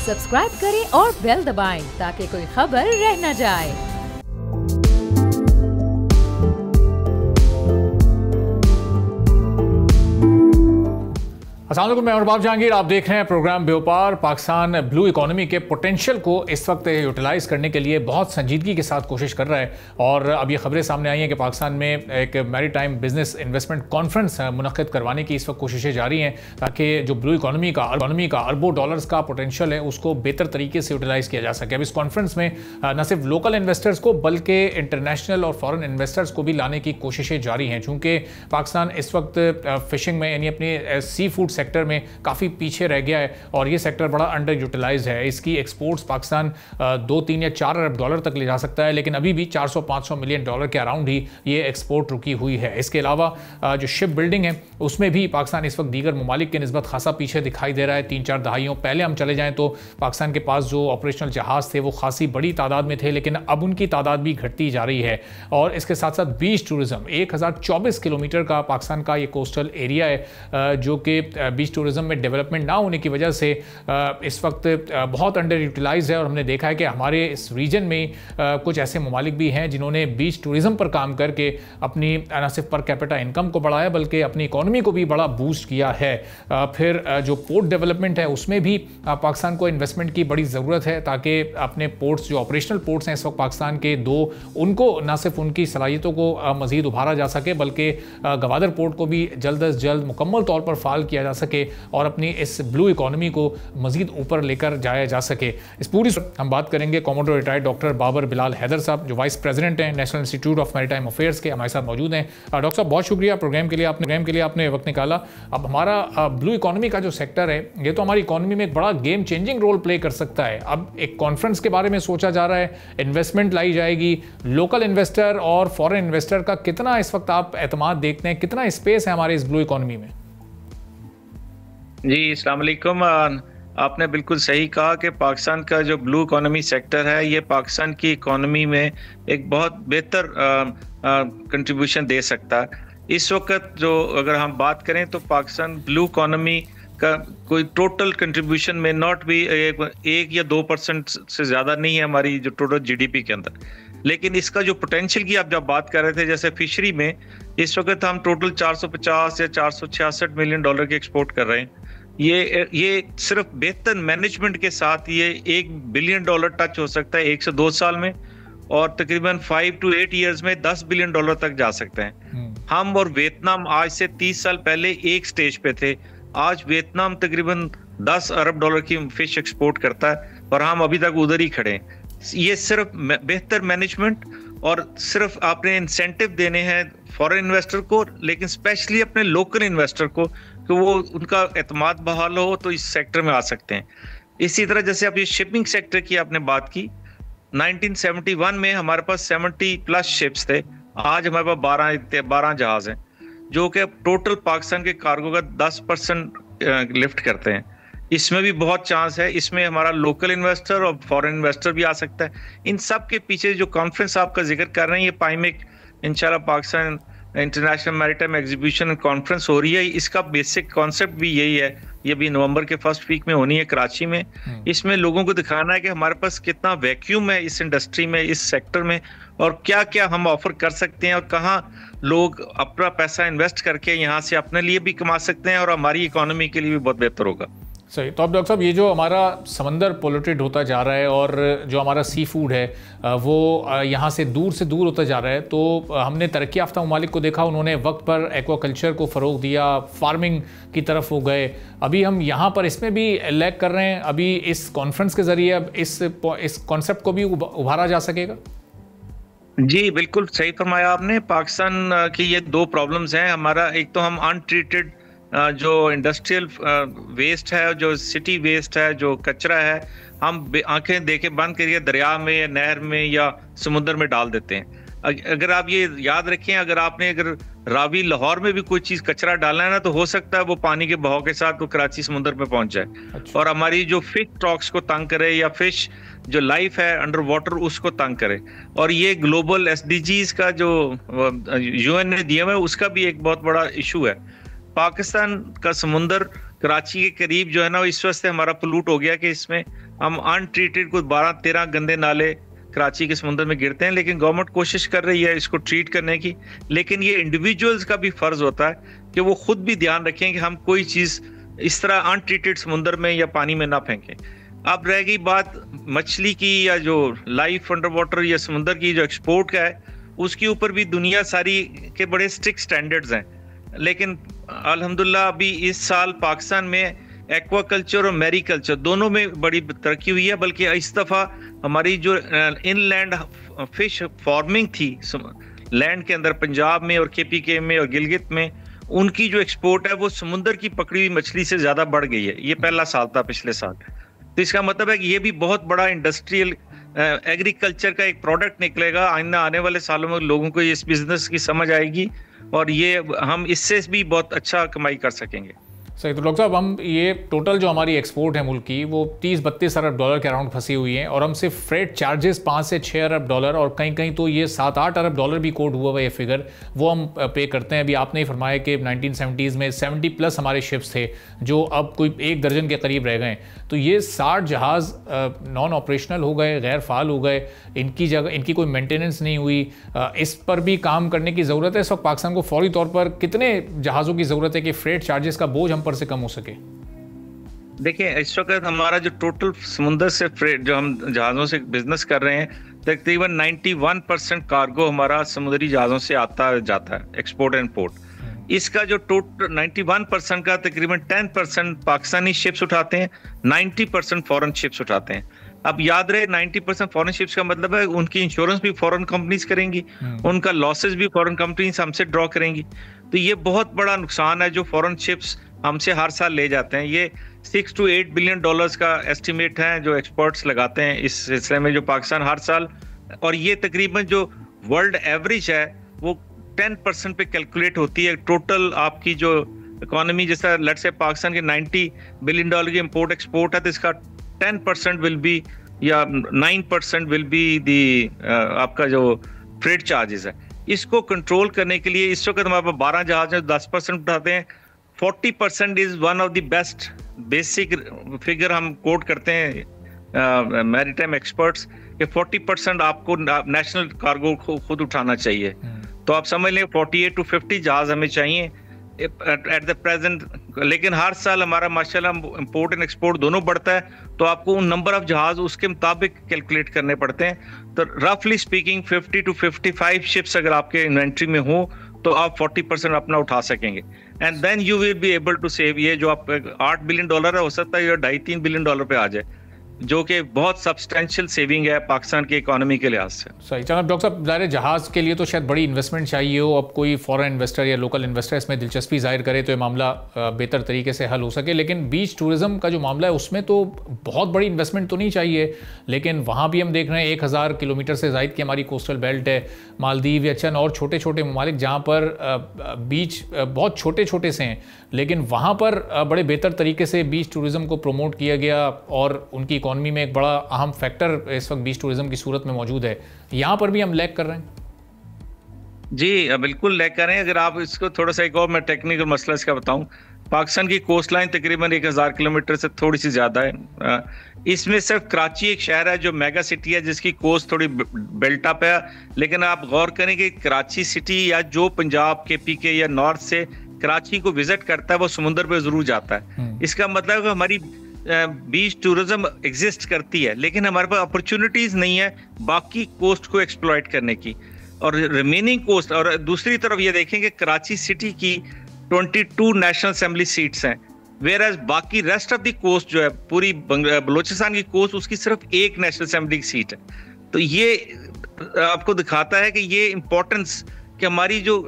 Subscribe करें और bell दबाएं ताकि कोई खबर रह न जाए। अस्सलाम वालेकुम, मैं अरबाब जहांगीर। आप देख रहे हैं प्रोग्राम व्यापार। पाकिस्तान ब्लू इकोनॉमी के पोटेंशियल को इस वक्त यूटिलाइज़ करने के लिए बहुत संजीदगी के साथ कोशिश कर रहा है और अब ये खबरें सामने आई हैं कि पाकिस्तान में एक मैरीटाइम बिजनेस इन्वेस्टमेंट कॉन्फ्रेंस मुनक़्क़िद करवाने की इस वक्त कोशिशें जारी हैं ताकि जो ब्लू इकोनॉमी का अरबों डॉलर्स का पोटेंशियल है उसको बेहतर तरीके से यूटिलाइज़ किया जा सके। अब इस कॉन्फ्रेंस में न सिर्फ लोकल इन्वेस्टर्स को बल्कि इंटरनेशनल और फॉरेन इन्वेस्टर्स को भी लाने की कोशिशें जारी हैं। चूँकि पाकिस्तान इस वक्त फिशिंग में यानी अपनी सी फूड सेक्टर में काफ़ी पीछे रह गया है और ये सेक्टर बड़ा अंडर यूटिलाइज है। इसकी एक्सपोर्ट्स पाकिस्तान 2, 3 या 4 अरब डॉलर तक ले जा सकता है, लेकिन अभी भी 400-500 मिलियन डॉलर के अराउंड ही ये एक्सपोर्ट रुकी हुई है। इसके अलावा जो शिप बिल्डिंग है उसमें भी पाकिस्तान इस वक्त दीगर ममालिक के निस्बत खासा पीछे दिखाई दे रहा है। 3-4 दहाइयों पहले हम चले जाएँ तो पाकिस्तान के पास जो ऑपरेशनल जहाज़ थे वो खासी बड़ी तादाद में थे, लेकिन अब उनकी तादाद भी घटती जा रही है। और इसके साथ साथ बीच टूरिज़्म 1024 किलोमीटर का पाकिस्तान का ये कोस्टल एरिया है जो कि बीच टूरिज्म में डेवलपमेंट ना होने की वजह से इस वक्त बहुत अंडर यूटिलाइज है। और हमने देखा है कि हमारे इस रीजन में कुछ ऐसे ममालिक भी हैं जिन्होंने बीच टूरिज्म पर काम करके अपनी न सिर्फ पर कैपिटा इनकम को बढ़ाया बल्कि अपनी इकोनॉमी को भी बड़ा बूस्ट किया है। फिर जो पोर्ट डेवलपमेंट है उसमें भी पाकिस्तान को इन्वेस्टमेंट की बड़ी ज़रूरत है ताकि अपने पोर्ट्स जो ऑपरेशनल पोर्ट्स हैं इस वक्त पाकिस्तान के 2 उनको न सिर्फ उनकी सलाहियतों को मज़ीद उभारा जा सके बल्कि गवादर पोर्ट को भी जल्द अज जल्द मुकम्मल तौर पर फाल किया जा सके और अपनी इस ब्लू इकोनॉमी को मजीद ऊपर लेकर जाया जा सके। इस पूरी हम बात करेंगे commodore retired doctor Babar Bilal Haider साहब जो वाइस प्रेसिडेंट हैं national institute of maritime affairs के, हमारे साथ मौजूद हैं। डॉक्टर साहब बहुत शुक्रिया प्रोग्राम के लिए आपने वक्त निकाला। अब हमारा ब्लू इकोनॉमी का जो सेक्टर है ये तो हमारी इकोनॉमी में एक बड़ा गेम चेंजिंग रोल प्ले कर सकता है। अब एक कॉन्फ्रेंस के बारे में सोचा जा रहा है, इन्वेस्टमेंट लाई जाएगी, लोकल इन्वेस्टर और फॉरेन इन्वेस्टर का कितना इस वक्त आप एतमाद देखते हैं, कितना स्पेस है हमारे इस ब्लू इकोनॉमी में? जी अस्सलाम वालेकुम। आपने बिल्कुल सही कहा कि पाकिस्तान का जो ब्लू इकोनॉमी सेक्टर है ये पाकिस्तान की इकोनॉमी में एक बहुत बेहतर कंट्रीब्यूशन दे सकता है। इस वक्त जो अगर हम बात करें तो पाकिस्तान ब्लू इकोनॉमी का कोई टोटल कंट्रीब्यूशन में नॉट भी 1 या 2% से ज़्यादा नहीं है हमारी जो टोटल जीडीपी के अंदर, लेकिन इसका जो पोटेंशियल की आप जब बात कर रहे थे जैसे फिशरी में इस वक्त हम टोटल 450 या 466 मिलियन डॉलर की एक्सपोर्ट कर रहे हैं। ये सिर्फ बेहतर मैनेजमेंट के साथ ये $1 बिलियन टच हो सकता है 1 से 2 साल में और तकरीबन 5 to 8 ईयर्स में $10 बिलियन तक जा सकते हैं। हम और वियतनाम आज से 30 साल पहले एक स्टेज पे थे। आज वियतनाम तकरीबन $10 अरब की फिश एक्सपोर्ट करता है और हम अभी तक उधर ही खड़े हैं। ये सिर्फ बेहतर मैनेजमेंट और सिर्फ आपने इंसेंटिव देने हैं फॉरेन इन्वेस्टर को, लेकिन स्पेशली अपने लोकल इन्वेस्टर को कि वो उनका एतमाद बहाल हो तो इस सेक्टर में आ सकते हैं। इसी तरह जैसे आप ये शिपिंग सेक्टर की आपने बात की, 1971 में हमारे पास 70+ शिप्स थे, आज हमारे पास 12 जहाज हैं जो कि टोटल पाकिस्तान के कार्गो का 10% लिफ्ट करते हैं। इसमें भी बहुत चांस है, इसमें हमारा लोकल इन्वेस्टर और फॉरेन इन्वेस्टर भी आ सकता है। इन सब के पीछे जो कॉन्फ्रेंस आपका जिक्र कर रहे हैं ये पाइमेक इंशाल्लाह Pakistan international maritime exhibition conference हो रही है। इसका बेसिक कॉन्सेप्ट भी यही है, ये भी नवंबर के फर्स्ट वीक में होनी है कराची में। इसमें लोगों को दिखाना है कि हमारे पास कितना वैक्यूम है इस इंडस्ट्री में, इस सेक्टर में, और क्या क्या हम ऑफर कर सकते हैं और कहाँ लोग अपना पैसा इन्वेस्ट करके यहाँ से अपने लिए भी कमा सकते हैं और हमारी इकोनॉमी के लिए भी बहुत बेहतर होगा। सही। तो अब डॉक्टर साहब ये जो हमारा समंदर पोल्यूटेड होता जा रहा है और जो हमारा सी फूड है वो यहाँ से दूर होता जा रहा है, तो हमने तरक्की याफ्ता ममालिक को देखा उन्होंने वक्त पर एक्वाकल्चर को फ़रोग दिया, फार्मिंग की तरफ वो गए। अभी हम यहाँ पर इसमें भी लैग कर रहे हैं। अभी इस कॉन्फ्रेंस के ज़रिए अब इस कॉन्सेप्ट को भी उभारा जा सकेगा? जी बिल्कुल सही फरमाया आपने। पाकिस्तान की ये 2 प्रॉब्लम्स हैं हमारा। एक तो हम अनट्रीटेड जो इंडस्ट्रियल वेस्ट है, जो सिटी वेस्ट है, जो कचरा है, हम आंखें देखे बंद करिए दरिया में या नहर में या समुद्र में डाल देते हैं। अगर आप ये याद रखें, अगर रावी लाहौर में भी कोई चीज कचरा डालना है ना तो हो सकता है वो पानी के बहाव के साथ वो कराची समुद्र में पहुंच जाए। अच्छा। और हमारी जो फिश स्टॉक्स को तंग करे या फिश जो लाइफ है अंडर वाटर उसको तंग करे। और ये ग्लोबल SDGs का जो UN ने दिया है उसका भी एक बहुत बड़ा इशू है। पाकिस्तान का समुंदर कराची के करीब जो है ना, इस वजह से हमारा पोल्यूट हो गया कि इसमें हम अनट्रीटेड कुछ 12-13 गंदे नाले कराची के समुद्र में गिरते हैं। लेकिन गवर्नमेंट कोशिश कर रही है इसको ट्रीट करने की, लेकिन ये इंडिविजुअल्स का भी फर्ज होता है कि वो खुद भी ध्यान रखें कि हम कोई चीज़ इस तरह अनट्रीटेड समुद्र में या पानी में ना फेंकें। अब रह गई बात मछली की या जो लाइफ अंडर वाटर या समुद्र की जो एक्सपोर्ट का है, उसके ऊपर भी दुनिया सारी के बड़े स्ट्रिक्ट स्टैंडर्ड्स हैं। लेकिन अल्हम्दुलिल्लाह अभी इस साल पाकिस्तान में एक्वाकल्चर और मैरीकल्चर दोनों में बड़ी तरक्की हुई है, बल्कि इस दफ़ा हमारी जो इनलैंड फिश फार्मिंग थी लैंड के अंदर पंजाब में और KPK में और गिलगित में, उनकी जो एक्सपोर्ट है वो समुद्र की पकड़ी हुई मछली से ज़्यादा बढ़ गई है। ये पहला साल था पिछले साल। तो इसका मतलब है कि ये भी बहुत बड़ा इंडस्ट्रियल एग्रीकल्चर का एक प्रोडक्ट निकलेगा। आने वाले सालों में लोगों को इस बिजनेस की समझ आएगी और ये हम इससे भी बहुत अच्छा कमाई कर सकेंगे। सही। तो डॉक्टर साहब, हम ये टोटल जो हमारी एक्सपोर्ट है मुल्क की वो 30-32 अरब डॉलर के अराउंड फंसी हुई है, और हम सिर्फ फ्रेट चार्जेस 5 से 6 अरब डॉलर और कहीं कहीं तो ये 7-8 अरब डॉलर भी कोट हुआ हुआ ये फिगर, वो हम पे करते हैं। अभी आपने ही फरमाया कि 1970s में 70+ हमारे शिप्स थे जो अब कोई 1 दर्जन के करीब रह गए। तो ये 60 जहाज़ नॉन ऑपरेशनल हो गए, गैर फाल हो गए, इनकी जगह इनकी कोई मेंटेनेंस नहीं हुई। इस पर भी काम करने की ज़रूरत है। इस वक्त पाकिस्तान को फौरी तौर पर कितने जहाज़ों की ज़रूरत है कि फ्रेट चार्जेस का बोझ हम पर से कम हो सके? देखिए, इस वक्त हमारा जो टोटल समुद्र से फ्रेट जो हम जहाज़ों से बिजनेस कर रहे हैं, तकरीबन 91% कार्गो हमारा समुद्री जहाज़ों से आता जाता है, एक्सपोर्ट एंड इम्पोर्ट। इसका जो टोटल 91% का तकरीबन 10% पाकिस्तानी शिप्स उठाते हैं, 90% फॉरेन शिप्स उठाते हैं। अब याद रहे 90% फॉरेन शिप्स का मतलब है उनकी इंश्योरेंस भी फॉरेन कंपनीज करेंगी, उनका लॉसेस भी फॉरेन कंपनीज हमसे ड्रॉ करेंगी। तो ये बहुत बड़ा नुकसान है जो फॉरेन शिप्स हमसे हर साल ले जाते हैं। ये 6 to 8 बिलियन डॉलर्स का एस्टिमेट है जो एक्सपर्ट्स लगाते हैं इस सिलसिले में, जो पाकिस्तान हर साल, और ये तकरीबन जो वर्ल्ड एवरेज है वो 10% पे कैलकुलेट होती है। टोटल आपकी जो इकोनॉमी, जैसा लेट्स से पाकिस्तान के 90 बिलियन डॉलर की इम्पोर्ट एक्सपोर्ट है, तो इसका 10% विल बी या 9% विल बी दी आपका जो फ्रेट चार्जेस है। इसको कंट्रोल करने के लिए इस वक्त हमारे पास 12 जहाज हैं, 10% उठाते हैं। 40% is one of the best basic figure हम कोट करते हैं मैरीटाइम एक्सपर्ट्स कि 40% आपको नेशनल कार्गो को खुद उठाना चाहिए। तो आप समझ लें 48 to 50 जहाज हमें चाहिए एट द प्रेजेंट। लेकिन हर साल हमारा माशाल्लाह इंपोर्ट एंड एक्सपोर्ट दोनों बढ़ता है, तो आपको उन नंबर ऑफ जहाज उसके मुताबिक कैलकुलेट करने पड़ते हैं। तो रफली स्पीकिंग 50 to 55 शिप्स अगर आपके इन्वेंट्री में हो तो आप 40% अपना उठा सकेंगे, and then you will be able to save. ये जो आप 8 बिलियन डॉलर है, हो सकता है ये 2.5-3 बिलियन डॉलर पे आ जाए, जो कि बहुत सब्सटेंशियल सेविंग है पाकिस्तान की इकोनॉमी के लिहाज से। सही। चलो डॉक्टर साहब, ज़ाहिर जहाज़ के लिए तो शायद बड़ी इन्वेस्टमेंट चाहिए हो। अब कोई फॉरेन इन्वेस्टर या लोकल इन्वेस्टर इसमें दिलचस्पी जाहिर करे तो ये मामला बेहतर तरीके से हल हो सके। लेकिन बीच टूरिज़्म का जो मामला है उसमें तो बहुत बड़ी इन्वेस्टमेंट तो नहीं चाहिए, लेकिन वहाँ भी हम देख रहे हैं 1000 किलोमीटर से ज़ायद की हमारी कोस्टल बेल्ट है। मालदीव या चंद और छोटे छोटे ममालिक जहाँ पर बीच बहुत छोटे छोटे से हैं, लेकिन वहाँ पर बड़े बेहतर तरीके से बीच टूरिज़्म को प्रमोट किया गया और उनकी इकॉनमी में एक बड़ा अहम फैक्टर इस वक्त बीच टूरिज्म की सूरत में मौजूद है। यहाँ पर भी हम लैग कर रहे हैं। जी बिल्कुल लैग कर रहे हैं। अगर आप इसको थोड़ा सा एक और मैं टेक्निकल मसला इसका बताऊं, पाकिस्तान की कोस्ट लाइन तकरीबन 1000 किलोमीटर से थोड़ी सी ज्यादा है। इसमें सिर्फ कराची एक शहर है जो मेगा सिटी है जिसकी कोस्ट थोड़ी बिल्ट अप है, लेकिन आप गौर करें कि कराची सिटी या जो पंजाब के PK या नॉर्थ से कराची को विजिट करता है वो समुद्र पे जरूर जाता है। इसका मतलब है हमारी बीच टूरिज्म एग्जिस्ट करती है, लेकिन हमारे पास अपॉर्चुनिटीज नहीं है बाकी कोस्ट को एक्सप्लॉइट करने की और रिमेनिंग कोस्ट। और दूसरी तरफ ये देखें कि कराची सिटी की 22 नेशनल असेंबली सीट्स हैं, वेयर एज बाकी रेस्ट ऑफ द कोस्ट जो है पूरी बलोचिस्तान की कोस्ट, उसकी सिर्फ एक नेशनल असेंबली की सीट है। तो ये आपको दिखाता है कि ये इंपॉर्टेंस कि हमारी जो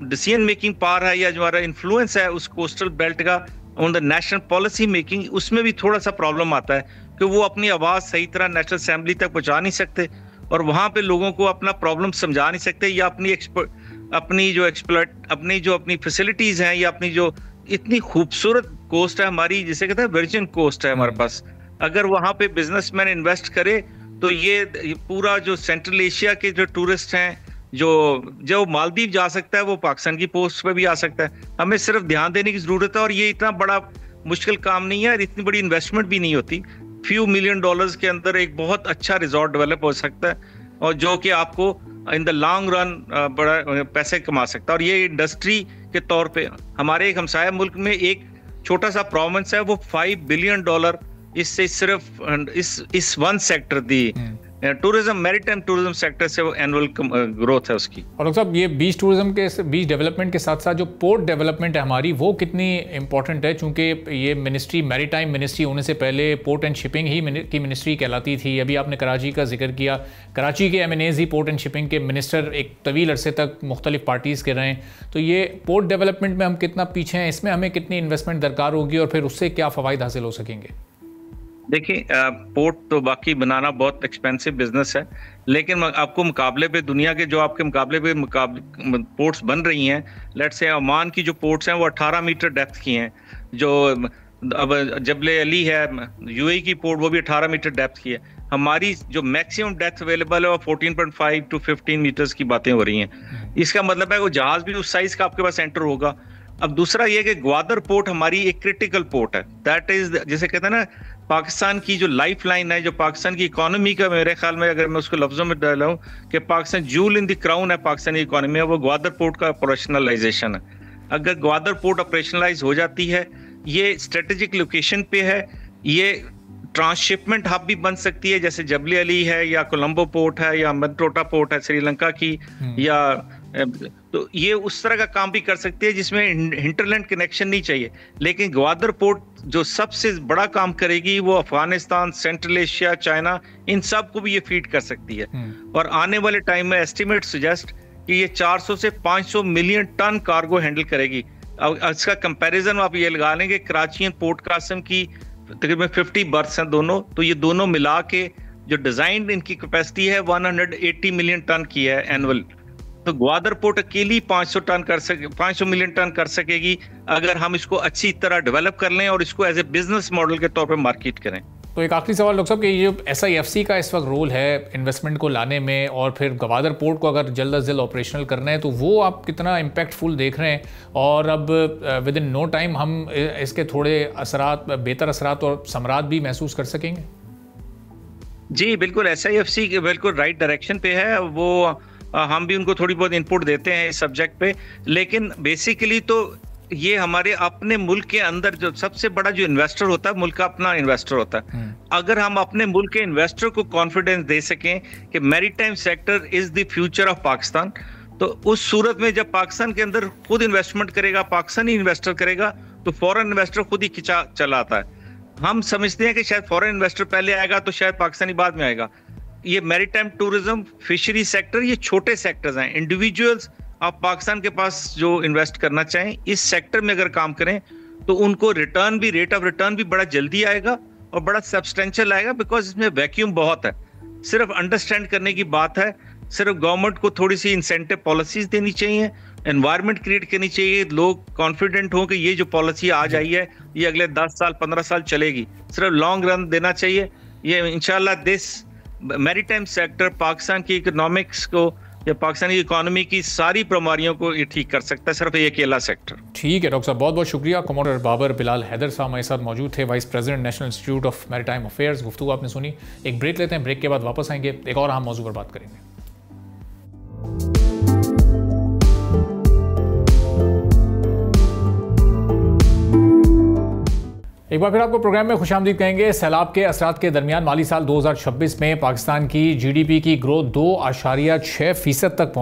डिसीजन मेकिंग पावर है या जो हमारा इन्फ्लुएंस है उस कोस्टल बेल्ट का on the national policy making, उसमें भी थोड़ा सा प्रॉब्लम आता है कि वो अपनी आवाज़ सही तरह नेशनल असेंबली तक पहुंचा नहीं सकते और वहाँ पे लोगों को अपना प्रॉब्लम समझा नहीं सकते, या अपनी फैसिलिटीज़ हैं या अपनी जो इतनी खूबसूरत कोस्ट है हमारी, जिसे कहते हैं वर्जिन कोस्ट है हमारे पास, अगर वहाँ पे बिजनेसमैन इन्वेस्ट करे तो ये पूरा जो सेंट्रल एशिया के जो टूरिस्ट हैं जो मालदीव जा सकता है वो पाकिस्तान की पोस्ट पे भी आ सकता है। हमें सिर्फ ध्यान देने की जरूरत है और ये इतना बड़ा मुश्किल काम नहीं है और इतनी बड़ी इन्वेस्टमेंट भी नहीं होती। फ्यू मिलियन डॉलर्स के अंदर एक बहुत अच्छा रिजॉर्ट डेवलप हो सकता है, और जो कि आपको इन द लॉन्ग रन बड़ा पैसे कमा सकता है। और ये इंडस्ट्री के तौर पे हमारे एक हमसाया मुल्क में एक छोटा सा प्रोविंस है, वो $5 बिलियन इससे सिर्फ इस वन सेक्टर दी टूरिज्म, मैरीटाइम टूरिज्म सेक्टर से वो एनुअल ग्रोथ है उसकी। और डॉक्टर साहब, ये बीच टूरिज्म के बीच डेवलपमेंट के साथ साथ जो पोर्ट डेवलपमेंट है हमारी, वो कितनी इंपॉर्टेंट है? चूंकि ये मिनिस्ट्री, मैरीटाइम मिनिस्ट्री होने से पहले पोर्ट एंड शिपिंग ही की मिनिस्ट्री कहलाती थी। अभी आपने कराची का जिक्र किया, कराची के MNAs he port and shipping के मिनिस्टर एक तवील अरसे तक मुख्तलिफ पार्टीज़ के रहे हैं। तो ये पोर्ट डेवलपमेंट में हम कितना पीछे हैं, इसमें हमें कितनी इन्वेस्टमेंट दरकार होगी और फिर उससे क्या फ़वाइद हासिल हो सकेंगे? देखिए, पोर्ट तो बाकी बनाना बहुत एक्सपेंसिव बिजनेस है, लेकिन आपको मुकाबले पे दुनिया के जो आपके मुकाबले पे पोर्ट्स बन रही हैं, लेट्स से ओमान की जो पोर्ट्स हैं वो 18 मीटर डेप्थ की हैं। जो अब जबले अली है UAE की पोर्ट, वो भी 18 मीटर डेप्थ की है। हमारी जो मैक्सिमम डेप्थ अवेलेबल है वो 14.5 to 15 मीटर्स की बातें हो रही हैं। इसका मतलब है वो जहाज भी उस साइज का आपके पास एंटर होगा। अब दूसरा ये कि ग्वादर पोर्ट हमारी एक क्रिटिकल पोर्ट है, दैट इज जैसे कहते हैं ना, पाकिस्तान की जो लाइफ लाइन है, जो पाकिस्तान की इकोनॉमी का, मेरे ख्याल में अगर मैं उसको लफ्जों में डालाऊं कि Pakistan joule in the crown है पाकिस्तानी इकोनॉमी में, वो ग्वादर पोर्ट का ऑपरेशनलाइजेशन है। अगर ग्वादर पोर्ट ऑपरेशनलाइज हो जाती है, ये स्ट्रेटेजिक लोकेशन पे है, ये ट्रांसशिपमेंट हब भी बन सकती है, जैसे जबले अली है या कोलंबो पोर्ट है या मदरोटा पोर्ट है श्रीलंका की, या तो ये उस तरह का काम भी कर सकती है जिसमें इंटरलैंड कनेक्शन नहीं चाहिए। लेकिन ग्वादर पोर्ट जो सबसे बड़ा काम करेगी वो अफगानिस्तान, सेंट्रल एशिया, चाइना, इन सब को भी ये फीड कर सकती है। और आने वाले टाइम में एस्टिमेट सजेस्ट कि ये 400 से 500 मिलियन टन कार्गो हैंडल करेगी। अब इसका कंपैरिजन आप ये लगा लेंगे, कराची एंड पोर्ट कासिम की तकरीबन 50 बर्थ्स हैं दोनों, तो ये दोनों मिला के जो डिजाइन इनकी कैपेसिटी है 180 मिलियन टन की है एनुअल। तो ग्वादर पोर्ट अकेली 500 मिलियन टन कर सकेगी अगर हम इसको अच्छी तरह डेवलप कर लें और इसको एज ए बिजनेस मॉडल के तौर पे मार्केट करें। तो एक आखिरी सवाल डॉक्टर साहब, कि ये SIFC का इस वक्त रोल है इन्वेस्टमेंट को लाने में, और फिर ग्वादर पोर्ट को अगर जल्द अज जल्द ऑपरेशनल करना है, तो वो आप कितना इम्पैक्टफुल देख रहे हैं? और अब विद इन नो टाइम हम इसके थोड़े असरात, बेहतर असरात और समरात भी महसूस कर सकेंगे? जी बिल्कुल, SIFC बिल्कुल राइट डायरेक्शन पे है। वो हम भी उनको थोड़ी बहुत इनपुट देते हैं इस सब्जेक्ट पे, लेकिन बेसिकली तो ये हमारे अपने मुल्क के अंदर जो सबसे बड़ा जो इन्वेस्टर होता है, मुल्क का अपना इन्वेस्टर होता है। अगर हम अपने मुल्क के इन्वेस्टर को कॉन्फिडेंस दे सकें कि maritime sector is the future of Pakistan, तो उस सूरत में जब पाकिस्तान के अंदर खुद इन्वेस्टमेंट करेगा, पाकिस्तानी इन्वेस्टर करेगा, तो फॉरेन इन्वेस्टर खुद ही खिंचा चला आता है। हम समझते हैं कि शायद फॉरेन इन्वेस्टर पहले आएगा तो शायद पाकिस्तानी बाद में आएगा। ये मैरीटाइम टूरिज्म, फिशरी सेक्टर, ये छोटे सेक्टर्स हैं। इंडिविजुअल्स आप पाकिस्तान के पास जो इन्वेस्ट करना चाहें इस सेक्टर में अगर काम करें, तो उनको रिटर्न भी, रेट ऑफ रिटर्न भी बड़ा जल्दी आएगा और बड़ा सब्सटेंशियल आएगा, बिकॉज इसमें वैक्यूम बहुत है। सिर्फ अंडरस्टैंड करने की बात है, सिर्फ गवर्नमेंट को थोड़ी सी इंसेंटिव पॉलिसीज देनी चाहिए, एनवायरनमेंट क्रिएट करनी चाहिए, लोग कॉन्फिडेंट हो कि ये जो पॉलिसी आज आई है ये अगले 10 साल 15 साल चलेगी। सिर्फ लॉन्ग रन देना चाहिए। ये इंशाल्लाह दिस मैरीटाइम सेक्टर पाकिस्तान की इकोनॉमिक्स को या पाकिस्तानी इकोनॉमी की सारी बीमारियों को ये ठीक कर सकता है, सिर्फ ये अकेला सेक्टर। ठीक है डॉक्टर साहब, बहुत बहुत शुक्रिया। कमोडर बाबर बिलाल हैदर साहब हमारे साथ मौजूद थे, vice president national institute of maritime affairs. गुफ्तगू आपने सुनी। एक ब्रेक लेते हैं, ब्रेक के बाद वापस आएंगे, एक और अहम मौजू पर बात करेंगे। एक बार फिर आपको प्रोग्राम में खुशामदीद कहेंगे। सैलाब के असरात के दरमियान माली साल 2026 में पाकिस्तान की GDP की ग्रोथ 2.6% तक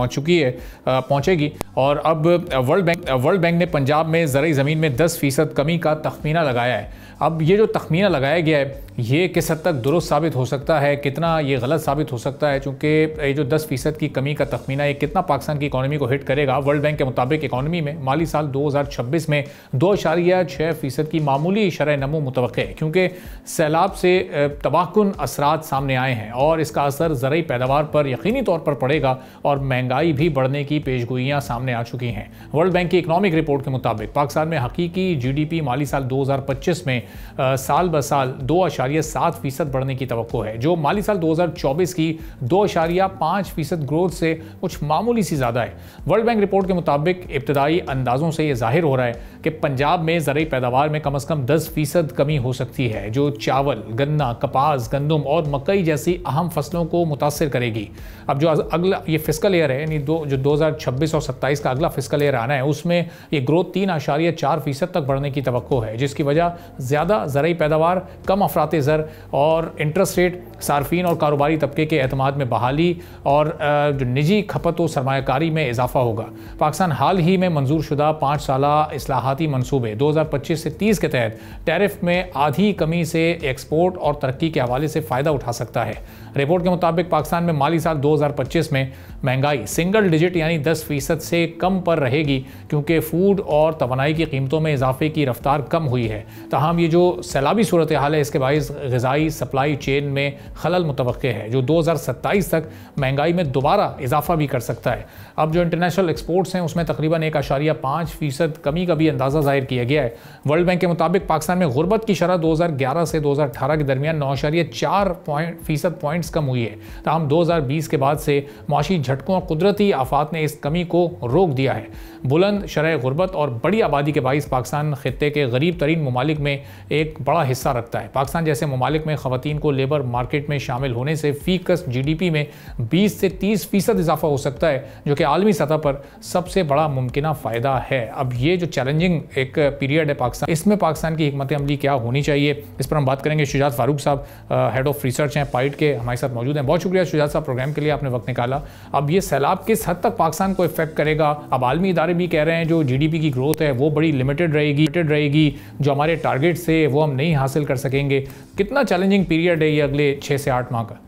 पहुंचेगी। और अब वर्ल्ड बैंक ने पंजाब में ज़रई ज़मीन में 10% कमी का तखमीना लगाया है। अब ये जो तखमीना लगाया गया है ये किस हद तक दुरुस्त साबित हो सकता है, कितना ये गलत साबित हो सकता है, चूँकि ये जो 10% की कमी का तखमीना ये कितना पाकिस्तान की इकॉनमी को हिट करेगा। वर्ल्ड बैंक के मुताबिक इकॉनमी में माली साल 2026 में 2.6% की मामूली शरह नमो मुतवक्के है, क्योंकि सैलाब से तबाहकुन असरात सामने आए हैं और इसका असर ज़रई पैदावार पर यकीनी तौर पर पड़ेगा और महंगाई भी बढ़ने की पेशगोइयाँ सामने आ चुकी हैं। वर्ल्ड बैंक की इकनॉमिक रिपोर्ट के मुताबिक पाकिस्तान में हकीकी GDP माली साल 2025 में साल ब साल 2.7% बढ़ने की तवक्को है, जो माली साल 2024 की 2.5% ग्रोथ से कुछ मामूली सी ज़्यादा है। वर्ल्ड बैंक रिपोर्ट के मुताबिक इब्तदाई अंदाज़ों से ये जाहिर हो रहा है कि पंजाब में ज़रूरी पैदावार में कम से कम 10% कमी हो सकती है, जो चावल, गन्ना, कपास, गंदम और मकई जैसी अहम फसलों को मुतासर करेगी। अब जो अगला ये फिस्कल ईयर है, यानी जो 2026 और 27 का अगला फिस्कल ईयर आना है, उसमें ये ग्रोथ 3.4% तक बढ़ने की तवक्को है, जिसकी वजह ज़्यादा ज़रूरी पैदावार, कम अफराते ज़र और इंटरेस्ट रेट, सार्फिन और कारोबारी तबके के एतमाद में बहाली और जो निजी खपत व सरमायाकारी में इजाफा होगा। पाकिस्तान हाल ही में मंजूर शुदा 5 साला इस्लाहाती मनसूबे 2025 से 30 के तहत टैरिफ में आधी कमी से एक्सपोर्ट और तरक्की के हवाले से फ़ायदा उठा सकता है। रिपोर्ट के मुताबिक पाकिस्तान में माली साल 2025 में महंगाई सिंगल डिजिट यानी 10% से कम पर रहेगी, क्योंकि फूड और तवानाई की कीमतों में इजाफे की रफ्तार कम हुई है। ताहम ये जो सैलाबी सूरत हाल है, इसके बाइस ग़िज़ाई सप्लाई चेन में खलल मुतवक्के है, जो 2027 तक महंगाई में दोबारा इजाफा भी कर सकता है। अब जो इंटरनेशनल एक्सपोर्ट्स हैं, उसमें तकरीबन 1.5% कमी का भी अंदाज़ा ज़ाहिर किया गया है। वर्ल्ड बैंक के मुताबिक पाकिस्तान में गुर्बत की शरह 2011 से 2018 के दरमियान 9.4% पॉइंट्स कम हुई है। ताहम 2020 के बाद से मुआशी झटकों और कुदरती आफात ने इस कमी को रोक दिया है। बुलंद शरह गुर्बत और बड़ी आबादी के बाइस पाकिस्तान खित्ते के गरीब तरीन ममालिक में एक बड़ा हिस्सा रखता है। पाकिस्तान जैसे ममालिक में ख़वातीन को लेबर मार्केट में शामिल होने से फ़ीकस GDP में 20 से 30% इजाफा हो सकता है, जो कि आलमी सतह पर सबसे बड़ा मुमकिना फ़ायदा है। अब ये जो चैलेंजिंग एक पीरियड है पाकिस्तान, इसमें पाकिस्तान की हिकमत अमली क्या होनी चाहिए, इस पर हम बात करेंगे। शुजात फारूक साहब हेड ऑफ रिसर्च हैं पाइट के, हमारे साथ मौजूद हैं। बहुत शुक्रिया शुजात साहब, प्रोग्राम के लिए आपने वक्त निकाला। अब ये सैलाब किस हद तक पाकिस्तान को इफेक्ट करेगा? अब आलमी इदारे भी कह रहे हैं जो GDP की ग्रोथ है वो बड़ी लिमिटेड रहेगी, जो हमारे टारगेट से वो हम नहीं हासिल कर सकेंगे। कितना चैलेंजिंग पीरियड है ये अगले 6 से 8 माह का?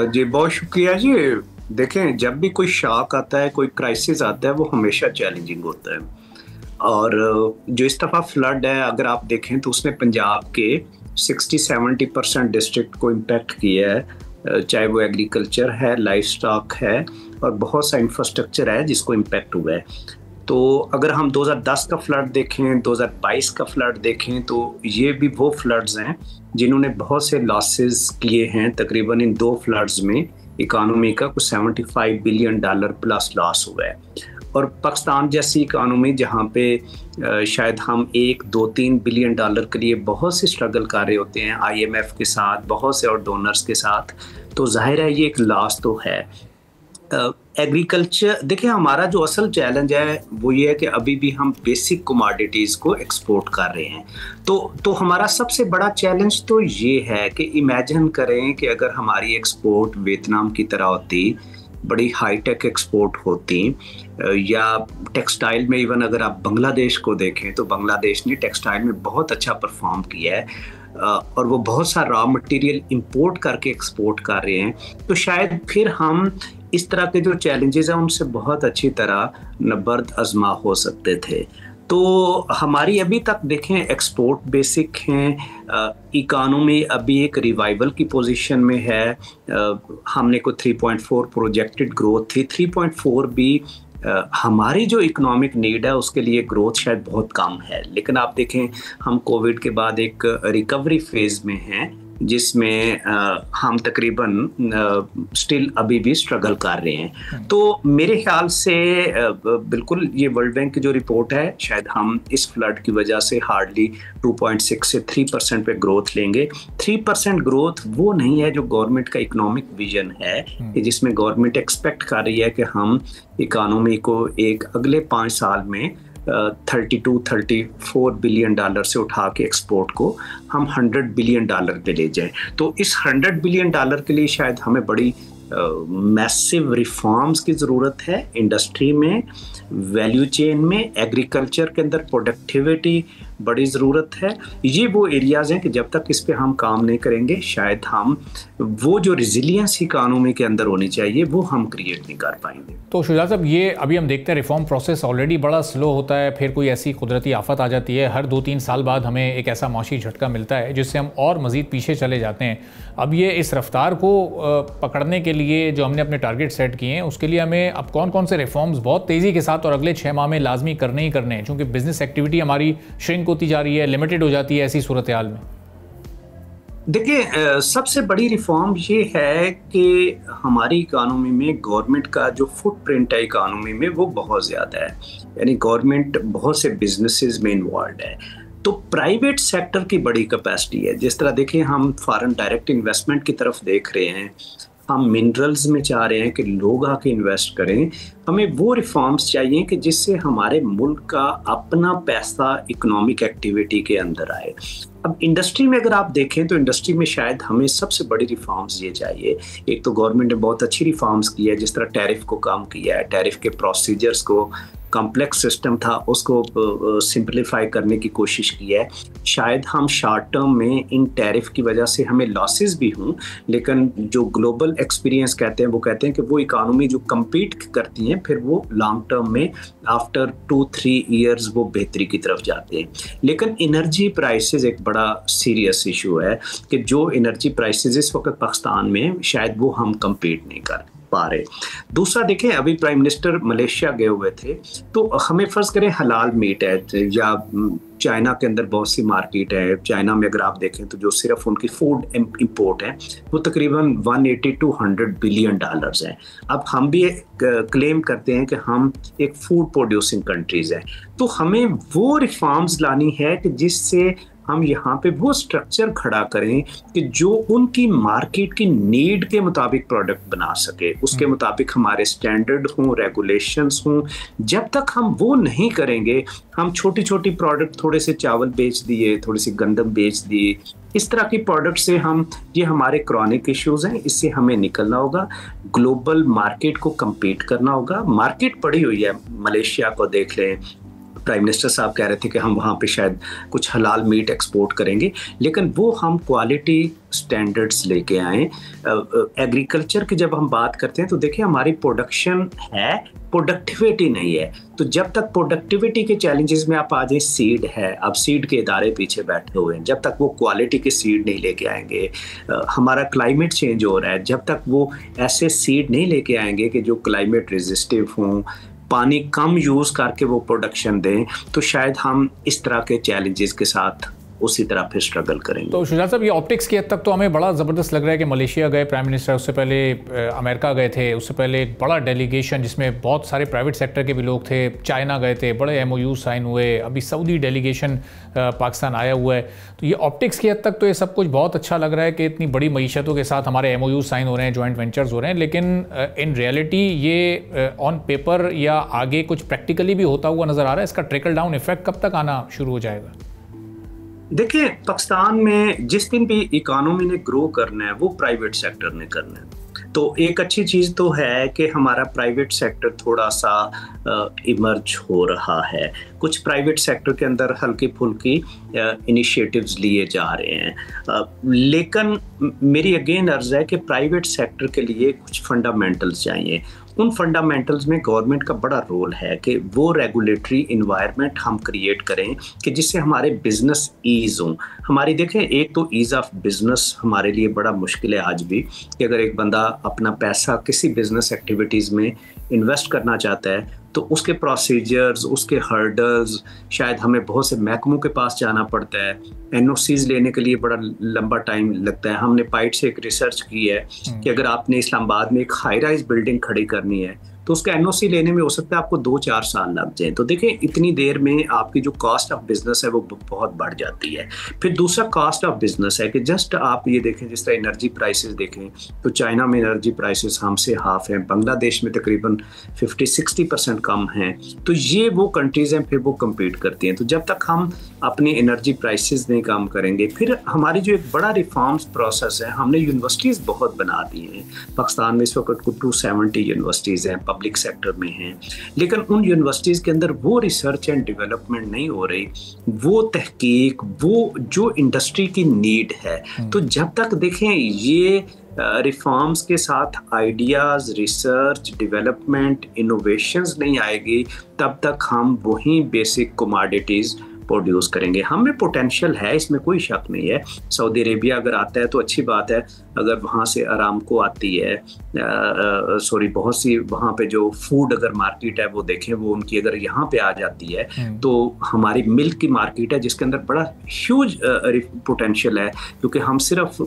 जी बहुत शुक्रिया जी। देखें, जब भी कोई शॉक आता है, कोई क्राइसिस आता है, वो हमेशा चैलेंजिंग होता है। और जो इस दफ़ा फ्लड है, अगर आप देखें तो उसने पंजाब के 60-70% डिस्ट्रिक्ट को इम्पेक्ट किया है, चाहे वो एग्रीकल्चर है, लाइफ स्टॉक है और बहुत सा इंफ्रास्ट्रक्चर है जिसको इम्पेक्ट हुआ है। तो अगर हम 2010 का फ्लड देखें, 2022 का फ्लड देखें, तो ये भी वो फ्लड्स हैं जिन्होंने बहुत से लॉसेस किए हैं। तकरीबन इन 2 फ्लड्स में इकानमी का कुछ $75 बिलियन प्लस लॉस हुआ है। और पाकिस्तान जैसी इकानमी जहाँ पे शायद हम $1-2-3 बिलियन के लिए बहुत से स्ट्रगल कर रहे होते हैं IMF के साथ, बहुत से और डोनर्स के साथ, तो जाहिर है ये एक लॉस तो है। एग्रीकल्चर, देखिए हमारा जो असल चैलेंज है वो ये है कि अभी भी हम बेसिक कमोडिटीज़ को एक्सपोर्ट कर रहे हैं। तो हमारा सबसे बड़ा चैलेंज तो ये है कि इमेजिन करें कि अगर हमारी एक्सपोर्ट वियतनाम की तरह होती, बड़ी हाईटेक एक्सपोर्ट होती, या टेक्सटाइल में इवन अगर आप बांग्लादेश को देखें तो बांग्लादेश ने टेक्सटाइल में बहुत अच्छा परफॉर्म किया है और वो बहुत सा रॉ मटेरियल इंपोर्ट करके एक्सपोर्ट कर रहे हैं, तो शायद फिर हम इस तरह के जो चैलेंजेस हैं उनसे बहुत अच्छी तरह नबर्द आजमा हो सकते थे। तो हमारी अभी तक देखें एक्सपोर्ट बेसिक हैं, इकानमी अभी एक रिवाइवल की पोजीशन में है। हमने को 3.4 प्रोजेक्टेड ग्रोथ थी, 3.4 भी हमारी जो इकोनॉमिक नीड है उसके लिए ग्रोथ शायद बहुत कम है। लेकिन आप देखें हम कोविड के बाद एक रिकवरी फेज में हैं जिसमें हम तकरीबन स्टिल अभी भी स्ट्रगल कर रहे हैं। तो मेरे ख्याल से बिल्कुल ये वर्ल्ड बैंक की जो रिपोर्ट है, शायद हम इस फ्लड की वजह से हार्डली 2.6 से 3% पे ग्रोथ लेंगे। 3% ग्रोथ वो नहीं है जो गवर्नमेंट का इकोनॉमिक विजन है, जिसमें गवर्नमेंट एक्सपेक्ट कर रही है कि हम इकोनॉमी को एक अगले 5 साल में 32-34 बिलियन डॉलर से उठा के एक्सपोर्ट को हम 100 बिलियन डॉलर पे ले जाएं। तो इस 100 बिलियन डॉलर के लिए शायद हमें बड़ी मैसिव रिफॉर्म्स की ज़रूरत है, इंडस्ट्री में, वैल्यू चेन में, एग्रीकल्चर के अंदर प्रोडक्टिविटी बड़ी ज़रूरत है। ये वो एरियाज़ हैं कि जब तक इस पे हम काम नहीं करेंगे शायद हम वो जो रिजिलियंस इकानमी के अंदर होनी चाहिए वो हम क्रिएट नहीं कर पाएंगे। तो शुजात साहब, ये अभी हम देखते हैं रिफॉर्म प्रोसेस ऑलरेडी बड़ा स्लो होता है, फिर कोई ऐसी कुदरती आफत आ जाती है, हर 2-3 साल बाद हमें एक ऐसा मौशी झटका मिलता है जिससे हम और मज़ीद पीछे चले जाते हैं। अब ये इस रफ्तार को पकड़ने के लिए जो हमने अपने टारगेट सेट किए हैं उसके लिए हमें अब कौन कौन से रिफॉर्म्स बहुत तेज़ी के साथ और अगले 6 माह में लाजमी करने ही करने हैं, क्योंकि बिजनेस एक्टिविटी हमारी श्रिंक होती जा रही है, लिमिटेड हो जाती है ऐसी सूरत हाल में? देखिए, सबसे बड़ी रिफॉर्म ये है कि हमारी इकोनॉमी में गवर्नमेंट का जो फुटप्रिंट है इकोनॉमी में वो बहुत ज़्यादा है, यानी गवर्नमेंट बहुत से बिजनेसेस में इन्वॉल्व है। तो प्राइवेट सेक्टर की बड़ी कैपेसिटी है। जिस तरह देखिए हम फॉरेन डायरेक्ट इन्वेस्टमेंट की तरफ देख रहे हैं, हम मिनरल्स में चाह रहे हैं कि लोग आके इन्वेस्ट करें। हमें वो रिफॉर्म्स चाहिए कि जिससे हमारे मुल्क का अपना पैसा इकोनॉमिक एक्टिविटी के अंदर आए। अब इंडस्ट्री में अगर आप देखें तो इंडस्ट्री में शायद हमें सबसे बड़ी रिफॉर्म्स ये चाहिए। एक तो गवर्नमेंट ने बहुत अच्छी रिफॉर्म्स की है, जिस तरह टैरिफ को कम किया है, टैरिफ के प्रोसीजर्स को, कॉम्प्लेक्स सिस्टम था उसको सिंपलीफाई करने की कोशिश की है। शायद हम शॉर्ट टर्म में इन टैरिफ की वजह से हमें लॉसेस भी हों, लेकिन जो ग्लोबल एक्सपीरियंस कहते हैं वो कहते हैं कि वो इकोनॉमी जो कम्पीट करती हैं फिर वो लॉन्ग टर्म में आफ्टर 2-3 ईयर्स वो बेहतरी की तरफ जाते हैं। लेकिन एनर्जी प्राइसेस एक बड़ा सीरियस इशू है कि जो एनर्जी प्राइसेस इस वक्त पाकिस्तान में शायद वो हम कम्पीट नहीं कर पा रहे। दूसरा देखें, अभी प्राइम मिनिस्टर मलेशिया गए हुए थे, तो हमें फर्ज करें हलाल मीट है, या चाइना के अंदर बहुत सी मार्केट है। चाइना में अगर आप देखें तो जो सिर्फ उनकी फूड इंपोर्ट है वो तकरीबन 180-200 बिलियन डॉलर्स है। अब हम भी क्लेम करते हैं कि हम एक फूड प्रोड्यूसिंग कंट्रीज हैं, तो हमें वो रिफॉर्म्स लानी है कि जिससे हम यहाँ पे वो स्ट्रक्चर खड़ा करें कि जो उनकी मार्केट की नीड के मुताबिक प्रोडक्ट बना सके, उसके मुताबिक हमारे स्टैंडर्ड हों, रेगुलेशंस हों। जब तक हम वो नहीं करेंगे, हम छोटी छोटी प्रोडक्ट, थोड़े से चावल बेच दिए, थोड़ी सी गंदम बेच दिए, इस तरह की प्रोडक्ट से हम, ये हमारे क्रॉनिक इश्यूज हैं, इससे हमें निकलना होगा। ग्लोबल मार्केट को कम्पीट करना होगा। मार्केट पड़ी हुई है, मलेशिया को देख लें, प्राइम मिनिस्टर साहब कह रहे थे कि हम वहाँ पे शायद कुछ हलाल मीट एक्सपोर्ट करेंगे, लेकिन वो हम क्वालिटी स्टैंडर्ड्स लेके आएँ। एग्रीकल्चर की जब हम बात करते हैं तो देखिए हमारी प्रोडक्शन है, प्रोडक्टिविटी नहीं है। तो जब तक प्रोडक्टिविटी के चैलेंजेस में आप आ जाए, सीड है, अब सीड के इदारे पीछे बैठे हुए हैं, जब तक वो क्वालिटी के सीड नहीं लेके आएंगे। हमारा क्लाइमेट चेंज हो रहा है, जब तक वो ऐसे सीड नहीं लेके आएंगे कि जो क्लाइमेट रेजिस्टिव हों, पानी कम यूज़ करके वो प्रोडक्शन दें, तो शायद हम इस तरह के चैलेंजेस के साथ उसी तरह फिर स्ट्रगल करेंगे। तो शुजात साहब, ये ऑप्टिक्स की हद तक तो हमें बड़ा ज़बरदस्त लग रहा है कि मलेशिया गए प्राइम मिनिस्टर, उससे पहले अमेरिका गए थे, उससे पहले एक बड़ा डेलीगेशन जिसमें बहुत सारे प्राइवेट सेक्टर के भी लोग थे, चाइना गए थे, बड़े MOU साइन हुए, अभी सऊदी डेलीगेशन पाकिस्तान आया हुआ है। तो ये ऑप्टिक्स की हद तक तो ये सब कुछ बहुत अच्छा लग रहा है कि इतनी बड़ी मईशतों के साथ हमारे MOU साइन हो रहे हैं, जॉइंट वेंचर्स हो रहे हैं, लेकिन इन रियलिटी ये ऑन पेपर या आगे कुछ प्रैक्टिकली भी होता हुआ नज़र आ रहा है। इसका ट्रिकल डाउन इफेक्ट कब तक आना शुरू हो जाएगा? देखिए, पाकिस्तान में जिस दिन भी इकोनॉमी ने ग्रो करना है वो प्राइवेट सेक्टर ने करना है। तो एक अच्छी चीज़ तो है कि हमारा प्राइवेट सेक्टर थोड़ा सा इमर्ज हो रहा है। कुछ प्राइवेट सेक्टर के अंदर हल्की फुल्की इनिशिएटिव्स लिए जा रहे हैं, लेकिन मेरी अगेन अर्ज है कि प्राइवेट सेक्टर के लिए कुछ फंडामेंटल्स चाहिए। उन फंडामेंटल्स में गवर्नमेंट का बड़ा रोल है कि वो रेगुलेटरी इन्वायरमेंट हम क्रिएट करें कि जिससे हमारे बिजनेस ईज हों। हमारी देखें, एक तो ईज़ ऑफ बिजनेस हमारे लिए बड़ा मुश्किल है आज भी, कि अगर एक बंदा अपना पैसा किसी बिजनेस एक्टिविटीज़ में इन्वेस्ट करना चाहता है तो उसके प्रोसीजर्स, उसके हर्डल्स, शायद हमें बहुत से महकमों के पास जाना पड़ता है। NOCs लेने के लिए बड़ा लंबा टाइम लगता है। हमने पाइट से एक रिसर्च की है कि अगर आपने इस्लामाबाद में एक हाई राइज बिल्डिंग खड़ी करनी है तो उसका NOC लेने में हो सकता है आपको 2-4 साल लग जाए। तो देखें, इतनी देर में आपकी जो कॉस्ट ऑफ बिजनेस है वो बहुत बढ़ जाती है। फिर दूसरा कॉस्ट ऑफ बिजनेस है कि जस्ट आप ये देखें, जिस तरह एनर्जी प्राइसेस देखें तो चाइना में एनर्जी प्राइसेस हमसे हाफ हैं, बांग्लादेश में तकरीबन 50-60% कम हैं। तो ये वो कंट्रीज़ हैं, फिर वो कम्पीट करती हैं। तो जब तक हम अपनी एनर्जी प्राइसेस नहीं कम करेंगे, फिर हमारी जो एक बड़ा रिफॉर्म्स प्रोसेस है, हमने यूनिवर्सिटीज़ बहुत बना दी हैं। पाकिस्तान में इस वक्त 270 यूनिवर्सिटीज़ हैं, पब्लिक सेक्टर में हैं, लेकिन उन यूनिवर्सिटीज़ के अंदर वो रिसर्च एंड डेवलपमेंट नहीं हो रही, वो तहकीक, वो जो इंडस्ट्री की नीड है। तो जब तक देखें ये रिफॉर्म्स के साथ आइडियाज़, रिसर्च, डेवलपमेंट, इनोवेशंस नहीं आएगी, तब तक हम वही बेसिक कमोडिटीज़ प्रोड्यूस करेंगे। हमें पोटेंशियल है, इसमें कोई शक नहीं है। सऊदी अरेबिया अगर आता है तो अच्छी बात है, अगर वहाँ से अरामको आती है, बहुत सी वहाँ पे जो फूड अगर मार्केट है वो देखें, वो उनकी अगर यहाँ पे आ जाती है तो हमारी मिल्क की मार्केट है जिसके अंदर बड़ा ह्यूज पोटेंशियल है, क्योंकि हम सिर्फ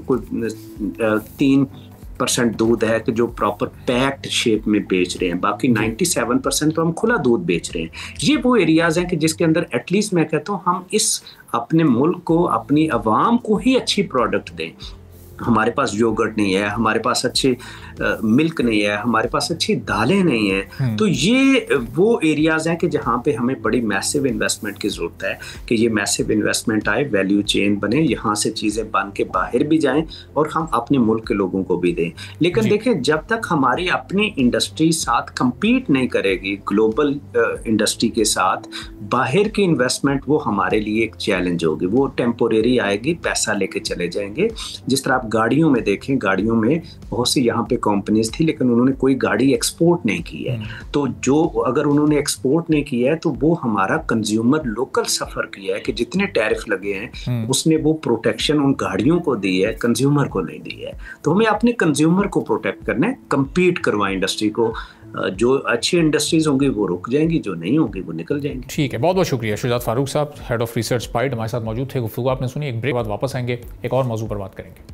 3% दूध है कि जो प्रॉपर पैक्ड शेप में बेच रहे हैं, बाकी 97% तो हम खुला दूध बेच रहे हैं। ये वो एरियाज हैं कि जिसके अंदर एटलीस्ट मैं कहता हूँ हम इस अपने मुल्क को, अपनी आवाम को ही अच्छी प्रोडक्ट दें। हमारे पास योगर्ट नहीं है, हमारे पास अच्छे मिल्क नहीं है, हमारे पास अच्छी दालें नहीं हैं, तो ये वो एरियाज हैं कि जहाँ पे हमें बड़ी मैसिव इन्वेस्टमेंट की ज़रूरत है कि ये मैसिव इन्वेस्टमेंट आए, वैल्यू चेन बने, यहाँ से चीज़ें बन के बाहर भी जाएं और हम अपने मुल्क के लोगों को भी दें। लेकिन देखें, जब तक हमारी अपनी इंडस्ट्री साथ compete नहीं करेगी ग्लोबल इंडस्ट्री के साथ, बाहर की इन्वेस्टमेंट वो हमारे लिए एक चैलेंज होगी, वो टेम्पोरेरी आएगी, पैसा लेके चले जाएंगे। जिस तरह आप गाड़ियों में देखें, गाड़ियों में बहुत सी यहाँ पे कंपनीज थी लेकिन उन्होंने कोई गाड़ी एक्सपोर्ट नहीं की है, तो जो अगर उन्होंने एक्सपोर्ट नहीं किया है तो वो हमारा कंज्यूमर लोकल सफर किया है कि जितने टैरिफ लगे हैं उसने वो प्रोटेक्शन उन गाड़ियों को दी है, कंज्यूमर को नहीं दी है। तो हमें अपने कंज्यूमर को प्रोटेक्ट करना है, कंपीट करवाएं इंडस्ट्री को। जो अच्छी इंडस्ट्रीज होंगी वो रुक जाएंगी, जो नहीं होंगी वो निकल जाएंगी। ठीक है, बहुत बहुत शुक्रिया शुजात फारूक साहब, हेड ऑफ रिसर्च पाइड, हमारे साथ मौजूद थे। गुफ्तगू आपने सुनी, एक ब्रेक बाद वापस आएंगे, एक और मौजू पर बात करेंगे।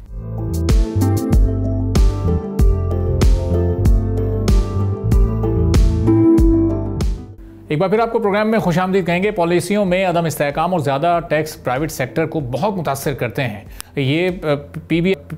एक बार फिर आपको प्रोग्राम में खुशामदीद कहेंगे। पॉलिसियों में अदम इस्तेहकाम और ज़्यादा टैक्स प्राइवेट सेक्टर को बहुत मुतासर करते हैं। ये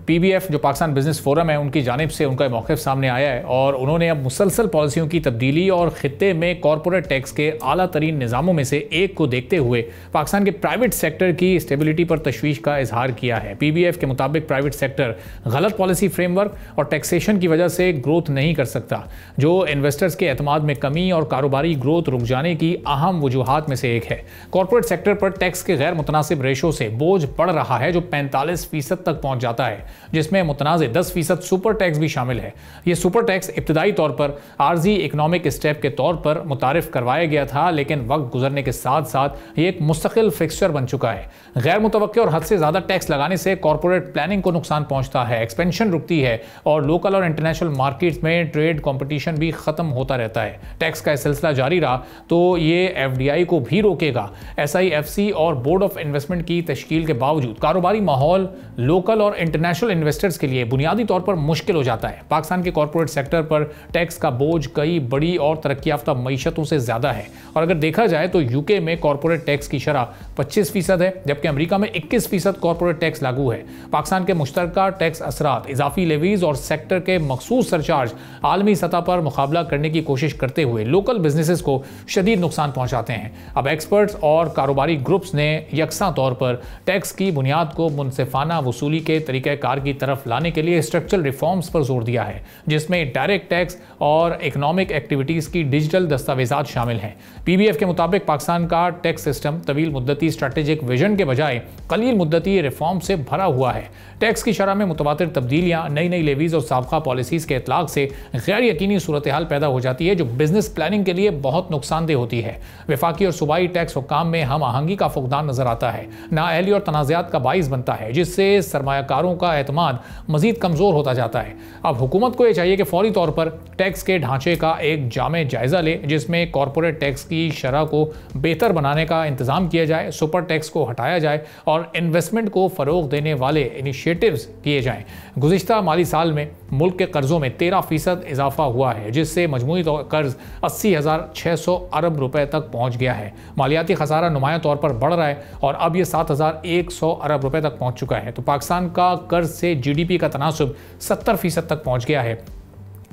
PBF जो पाकिस्तान बिजनेस फोरम है, उनकी जानिब से उनका मौक़िफ़ सामने आया है और उन्होंने अब मुसलसल पॉलिसियों की तब्दीली और ख़ित्ते में कॉरपोरेट टैक्स के आला तरीन निज़ामों में से एक को देखते हुए पाकिस्तान के प्राइवेट सेक्टर की स्टेबिलिटी पर तशवीश का इजहार किया है। PBF के मुताबिक प्राइवेट सेक्टर गलत पॉलिसी फ्रेमवर्क और टैक्सेशन की वजह से ग्रोथ नहीं कर सकता, जो इन्वेस्टर्स के एतमाद में कमी और कारोबारी ग्रोथ रुक जाने की अहम वजूहात में से एक है। कॉरपोरेट सेक्टर पर टैक्स के गैर मुतनासिब रेशो से बोझ बढ़ रहा है जो 45% तक पहुंच जाता है, जिसमें मुतनाज़े 10% सुपर टैक्स भी शामिल है। यह सुपर टैक्स इब्तदाई तौर पर आर्जी इकनॉमिक स्टेप के तौर पर मुतारिफ करवाया गया था, लेकिन वक्त गुजरने के साथ साथ ये एक मुस्तकिल फिक्सचर बन चुका है। गैर मुतवक्के और हद से ज़्यादा टैक्स लगाने से कॉरपोरेट प्लानिंग को नुकसान पहुंचता है, एक्सपेंशन रुकती है और लोकल और इंटरनेशनल मार्केट्स में ट्रेड कॉम्पिटिशन भी ख़त्म होता रहता है। टैक्स का सिलसिला जारी रहा तो ये FDI को भी रोकेगा। SIFC और बोर्ड ऑफ इन्वेस्टमेंट की तश्कील के बावजूद कारोबारी माहौल लोकल और इंटरनेशनल इन्वेस्टर्स के लिए बुनियादी तौर पर मुश्किल हो जाता है। पाकिस्तान के कॉरपोरेट सेक्टर पर टैक्स का बोझ कई बड़ी और तरक्की याफ्ता मईशतों से ज़्यादा है और अगर देखा जाए तो UK में कॉरपोरेट टैक्स की शरह 25% है, जबकि अमेरिका में 21% कॉरपोरेट टैक्स लागू है। पाकिस्तान के मुश्तरका टैक्स असरात, इजाफी लेवीज और सेक्टर के मखसूस सरचार्ज आलमी सतह पर मुकाबला करने की कोशिश करते हुए लोकल बिजनेसेस को शदीद नुकसान पहुंचाते हैं। अब एक्सपर्ट्स और कारोबारी ग्रुप्स ने यकसा तौर पर टैक्स की बुनियाद को मुनसिफाना वसूली के तरीक़ाकार की तरफ लाने के लिए स्ट्रक्चरल रिफॉर्म्स पर जोर दिया है, जिसमें डायरेक्ट टैक्स और इकोनॉमिक एक्टिविटीज़ की डिजिटल दस्तावेजात शामिल हैं। PBF के मुताबिक पाकिस्तान का टैक्स सिस्टम तवील मुद्दती स्ट्रैटेजिक विजन के बजाय कलील मुद्दती रिफॉर्म से भरा हुआ है। टैक्स की शरह में मुतवातिर तब्दीलियाँ, नई नई लेवीज और साबका पॉलिसीज़ के इतलाक से गैर यकीनी सूरत हाल पैदा हो जाती है जो बिजनेस प्लानिंग के लिए बहुत नुकसानदेह होती है। वफाकी और सूबाई टैक्स हुक्काम में हम आहंगी का फुकदान नजर आता है, नाअहली और तनाज़ात का बाइस बनता है, जिससे सरमायाकारों का एतमाद मजीद कमज़ोर होता जाता है। अब हुकूमत को यह चाहिए कि फौरी तौर पर टैक्स के ढांचे का एक जामे जायज़ा ले, जिसमें कॉरपोरेट टैक्स की शरह को बेहतर बनाने का इंतज़ाम किया जाए, सुपर टैक्स को हटाया जाए और इन्वेस्टमेंट को फ़रोग देने वाले इनिशिएटिव्स किए जाएँ। गुज़िश्ता माली साल में मुल्क के कर्ज़ों में 13% इजाफा हुआ है, जिससे मजमूई कर्ज 80,600 अरब रुपए तक पहुंच गया है। मालियाती खसारा नुमाया तौर पर बढ़ रहा है और अब यह 7,100 अरब रुपए तक पहुंच चुका है। तो पाकिस्तान का कर्ज से GDP का तनासुब 70% तक पहुंच गया है,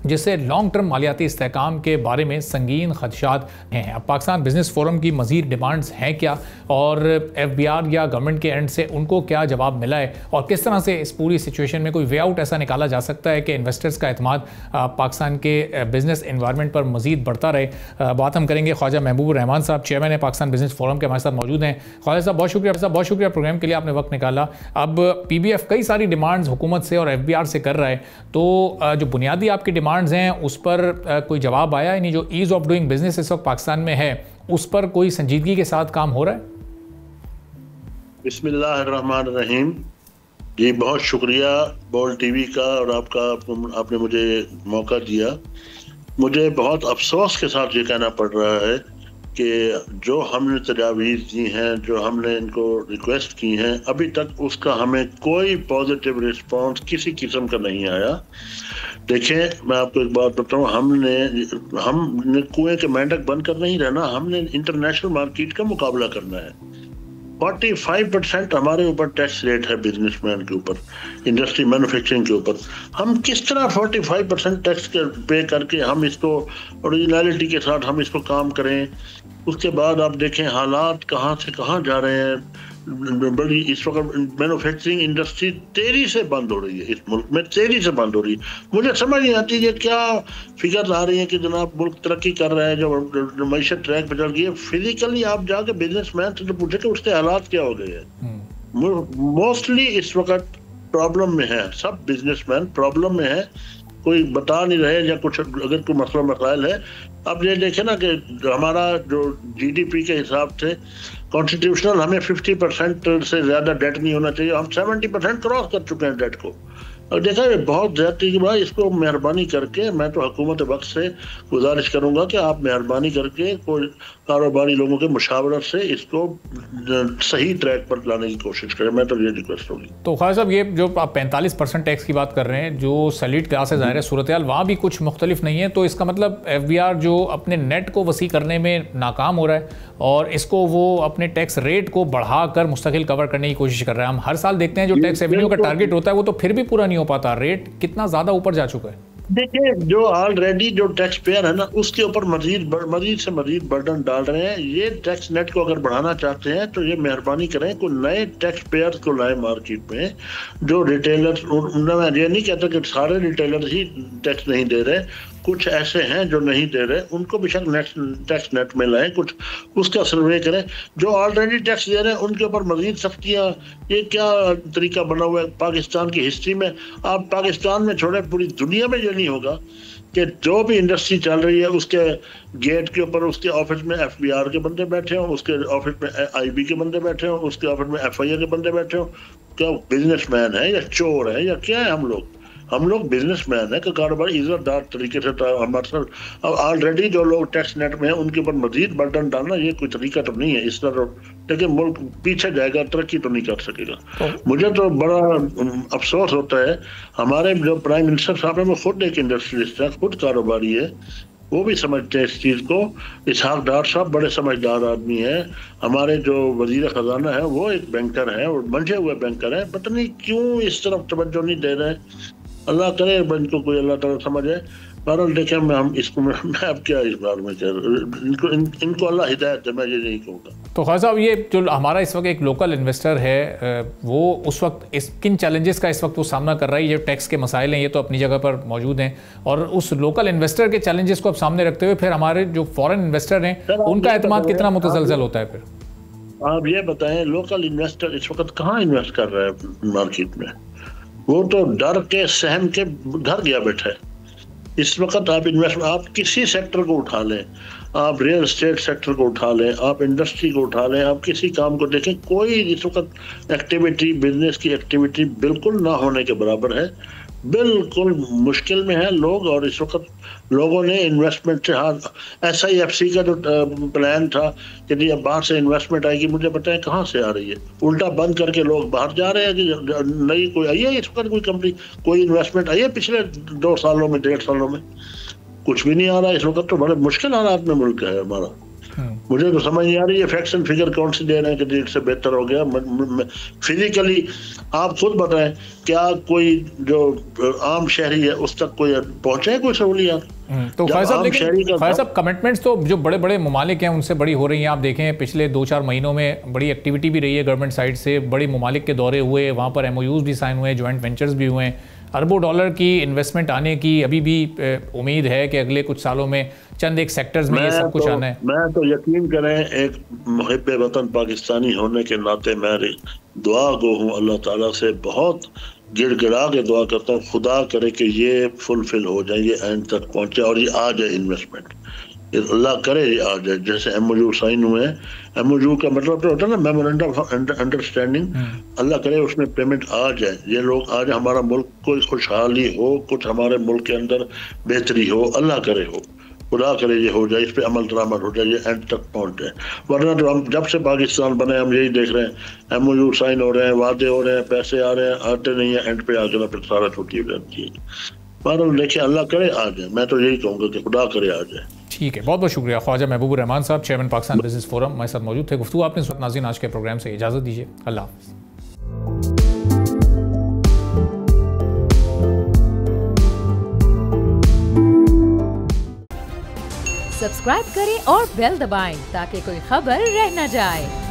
जिससे लॉन्ग टर्म मालियाती इस्तेहकाम के बारे में संगीन खदशात हैं। अब पाकिस्तान बिजनेस फोरम की मज़ीद डिमांड्स हैं क्या और FBR या गवर्नमेंट के एंड से उनको क्या जवाब मिला है और किस तरह से इस पूरी सिचुएशन में कोई वे आउट ऐसा निकाला जा सकता है कि इन्वेस्टर्स का एतमाद पाकिस्तान के बिजनेस इन्वायरमेंट पर मज़ीद बढ़ता रहे। बात हम करेंगे ख्वाजा महबूब रहमान साहब, चेयरमैन है पाकिस्तान बिजनेस फोरम के, हमारे साथ मौजूद हैं। ख्वाजा साहब बहुत शुक्रिया प्रोग्राम के लिए, आपने वक्त निकाला। अब PBF कई सारी डिमांड्स हुकूमत से और FBR से कर रहा है, तो जो बुनियादी आपकी डिमांड्स हैं उस पर कोई जवाब आया? यानी जो ईज़ ऑफ डूइंग बिजनेस इस वक्त पाकिस्तान में है उस पर कोई संजीदगी के साथ काम हो रहा है? बिस्मिल्लाहिर्रहमानिर्रहीम। जी बहुत शुक्रिया बोल टीवी का और आपने मुझे मौका दिया। मुझे बहुत अफसोस के साथ ये कहना पड़ रहा है कि जो हमने तजावीज़ दी हैं, जो हमने इनको रिक्वेस्ट की हैं, अभी तक उसका हमें कोई पॉजिटिव रिस्पांस किसी किस्म का नहीं आया। देखें, मैं आपको एक बात बताऊं, हमने कुएं के मेंढक बनकर नहीं रहना, हमने इंटरनेशनल मार्केट का मुकाबला करना है। 45% हमारे ऊपर टैक्स रेट है बिजनेसमैन के ऊपर, इंडस्ट्री मैन्युफैक्चरिंग के ऊपर। हम किस तरह 45% टैक्स पे करके हम इसको ओरिजिनलिटी के साथ हम इसको काम करें? उसके बाद आप देखें हालात कहाँ से कहाँ जा रहे हैं। बड़ी इस वक्त मैन्युफैक्चरिंग इंडस्ट्री तेजी से बंद हो रही है, इस मुल्क में तेजी से बंद हो रही है। मुझे समझ नहीं आती है क्या फिगर आ रही है कि जनाब मुल्क तरक्की कर रहा है, जो मईशत ट्रैक पे चल गई है। फिजिकली आप जाके बिजनेसमैन से तो पूछे कि उसके हालात क्या हो गए हैं। मोस्टली इस वक्त प्रॉब्लम में है, सब बिजनेसमैन प्रॉब्लम में है, कोई बता नहीं रहे या कुछ अगर कोई मसला मसाइल है। अब ये देखें ना कि हमारा जो GDP के हिसाब से कॉन्स्टिट्यूशनल हमें 50% से ज़्यादा डेट नहीं होना चाहिए, हम 70% क्रॉस कर चुके हैं डेट को। और देखा है बहुत ज़्यादती की बात। इसको मेहरबानी करके मैं तो हुकूमत वक्त से गुजारिश करूंगा कि आप मेहरबानी करके कोई कारोबारी लोगों के मुशावरत से इसको सही ट्रैक पर लाने की कोशिश करें। मैं तो ये रिक्वेस्ट होगी। तो ख्वाजा साहब, ये जो आप 45% टैक्स की बात कर रहे हैं, जो सैलरीड क्लास से ज़ाहिर है सूरत हाल वहाँ भी कुछ मुख्तलिफ नहीं है, तो इसका मतलब FBR जो अपने नेट को वसी करने में नाकाम हो रहा है और इसको वो अपने टैक्स रेट को बढ़ाकर मुस्तकिल कवर करने की कोशिश कर रहा है। हम हर साल देखते हैं जो टैक्स रेवेन्यू का टारगेट होता है वो तो फिर भी पूरा नहीं हो पाता। रेट कितना ज़्यादा ऊपर जा चुका है। देखिए, जो ऑलरेडी जो टैक्स पेयर है ना, उसके ऊपर मजीद से मजीद बर्डन डाल रहे हैं। ये टैक्स नेट को अगर बढ़ाना चाहते हैं तो ये मेहरबानी करें कोई नए टैक्स पेयर को लाए मार्केट में। जो रिटेलर्स, मैं ये नहीं कहता कि सारे रिटेलर्स ही टैक्स नहीं दे रहे, कुछ ऐसे हैं जो नहीं दे रहे, उनको बेशक टैक्स नेट में लाएं, कुछ उसका सर्वे करें। जो ऑलरेडी टैक्स दे रहे हैं उनके ऊपर मजीद सख्तियाँ, ये क्या तरीका बना हुआ है पाकिस्तान की हिस्ट्री में? आप पाकिस्तान में छोड़े, पूरी दुनिया में ये नहीं होगा कि जो भी इंडस्ट्री चल रही है उसके गेट के ऊपर उसके ऑफिस में FBR के बंदे बैठे हों, उसके ऑफिस में IB के बंदे बैठे हों, उसके ऑफिस में FIA के बंदे बैठे हों। क्या बिजनेसमैन है या चोर है या क्या है? हम लोग बिजनेसमैन है कि कारोबारी इज्जतदार तरीके से हमारे साथ। अब ऑलरेडी जो लोग टैक्स नेट में हैं उनके ऊपर मजीद बर्डन डालना ये कोई तरीका तो नहीं है। इस तरह लेकिन मुल्क पीछे जाएगा, तरक्की तो नहीं कर सकेगा। मुझे तो बड़ा अफसोस होता है, हमारे जो प्राइम मिनिस्टर साहब है वो खुद एक इंडस्ट्रियलिस्ट है, खुद कारोबारी है, वो भी समझते हैं इस चीज़ को। इसहाक डार साहब बड़े समझदार आदमी है। हमारे जो वजीर खजाना है वो एक बैंकर है और मंझे हुए बैंकर है। पता नहीं क्यों इस तरफ तवज्जो नहीं दे रहे। अल्लाह करे इनको कोई अल्लाह ताला समझे। बहरहाल देखें, हम इसको मैं अब क्या इस बार में कह इनको अल्लाह हिदायत है, मैं ये नहीं कहूँगा। तो ख्वाजा साहब, ये जो हमारा इस वक्त एक लोकल इन्वेस्टर है वो उस वक्त किन चैलेंजेस का इस वक्त वो सामना कर रहा है? ये टैक्स के मसाइल हैं, ये तो अपनी जगह पर मौजूद हैं, और उस लोकल इन्वेस्टर के चैलेंजेस को आप सामने रखते हुए फिर हमारे जो फॉरेन इन्वेस्टर हैं उनका एतमाद कितना मुतज़लज़ल होता है? फिर आप ये बताएं, लोकल इन्वेस्टर इस वक्त कहाँ इन्वेस्ट कर रहा है मार्केट में? वो तो डर के सहम के घर गया बैठा है। इस वक्त आप किसी सेक्टर को उठा लें, आप रियल एस्टेट सेक्टर को उठा लें, आप इंडस्ट्री को उठा लें, आप किसी काम को देखें, कोई इस वक्त एक्टिविटी, बिजनेस की एक्टिविटी बिल्कुल ना होने के बराबर है। बिल्कुल मुश्किल में है लोग। और इस वक्त लोगों ने इन्वेस्टमेंट से, हाँ, SIFC का जो प्लान था कि अब बाहर से इन्वेस्टमेंट आएगी, मुझे बताएं कहाँ से आ रही है? उल्टा बंद करके लोग बाहर जा रहे हैं कि नई कोई आई है इस वक्त, कोई कंपनी, कोई इन्वेस्टमेंट आई है पिछले 2 सालों में, 1.5 सालों में? कुछ भी नहीं आ रहा। इस वक्त तो बड़े मुश्किल हालात में मुल्क है हमारा। मुझे तो समझ नहीं आ रही है फैक्ट्स एंड फिगर कौन सी दे रहे हैं कि इससे बेहतर हो गया। फिजिकली आप खुद बताएं, क्या कोई जो आम शहरी है उस तक कोई पहुंचे कोई सहूलियात? तो ख्वाजा साहब, कमिटमेंट्स तो जो बड़े बड़े ममालिक हैं उनसे बड़ी हो रही हैं। आप देखें पिछले 2-4 महीनों में बड़ी एक्टिविटी भी रही है गवर्नमेंट साइड से, बड़े ममालिक के दौरे हुए, वहाँ पर MOUs भी साइन हुए, जॉइंट वेंचर्स भी हुए हैं, अरबों डॉलर की इन्वेस्टमेंट आने की अभी भी उम्मीद है कि अगले कुछ सालों में चंद एक सेक्टर्स में ये सब कुछ आना है। मैं तो यकीन करें, एक मुहिब्बे वतन पाकिस्तानी होने के नाते मैं दुआ गो हूँ अल्लाह ताला से, बहुत गिड़गिड़ा के दुआ करता हूँ, खुदा करे कि ये फुलफिल हो जाए, ये एंड तक पहुँचे और ये आ जाए इन्वेस्टमेंट। अल्लाह करे ये आ जाए। जैसे MOU साइन हुए हैं, MOU का मतलब तो होता है ना मेमोरेंडम ऑफ अंडरस्टैंडिंग, अल्लाह करे उसमें पेमेंट आ जाए, ये लोग आ जाए, हमारा मुल्क कोई खुशहाली हो, कुछ हमारे मुल्क के अंदर बेहतरी हो, अल्लाह करे हो, खुदा करे ये हो जाए, इस पे अमल दरामद हो जाए, ये एंड तक पहुंचे। वरना तो हम जब से पाकिस्तान बने हम यही देख रहे हैं, MOU साइन हो रहे हैं, वादे हो रहे हैं, पैसे आ रहे हैं, आते नहीं है, एंड पे आके ना फिर सारा छुट्टी हो जाती है। बहरहाल देखिए अल्लाह करे आ जाए, मैं तो यही कहूँगा कि खुदा करे आ जाए। ठीक है, बहुत बहुत शुक्रिया। ख्वाजा महबूब रहमान साहब, चेयरमैन पाकिस्तान बिजनेस फोरम, हमारे साथ मौजूद थे। गुफ्तगू आपने सुना। नाज़रीन, आज के प्रोग्राम से इजाज़त दीजिए। अल्लाह हाफ़िज़। सब्सक्राइब करें और बेल दबाएं ताकि कोई खबर रह न जाए।